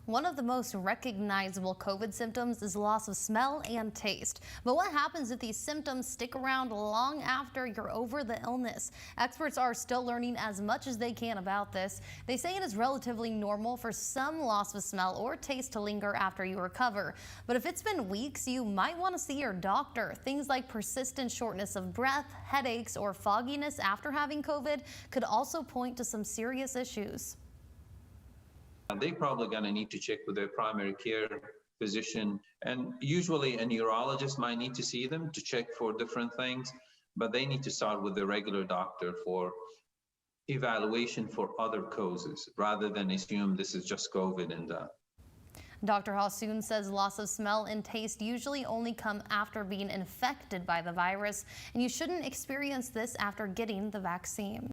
One of the most recognizable COVID symptoms is loss of smell and taste. But what happens if these symptoms stick around long after you're over the illness? Experts are still learning as much as they can about this. They say it is relatively normal for some loss of smell or taste to linger after you recover. But if it's been weeks, you might want to see your doctor. Things like persistent shortness of breath, headaches, or fogginess after having COVID could also point to some serious issues. They're probably going to need to check with their primary care physician, and usually a neurologist might need to see them to check for different things, but they need to start with the regular doctor for evaluation for other causes rather than assume this is just COVID and done. Dr. Hassoun says loss of smell and taste usually only come after being infected by the virus, and you shouldn't experience this after getting the vaccine.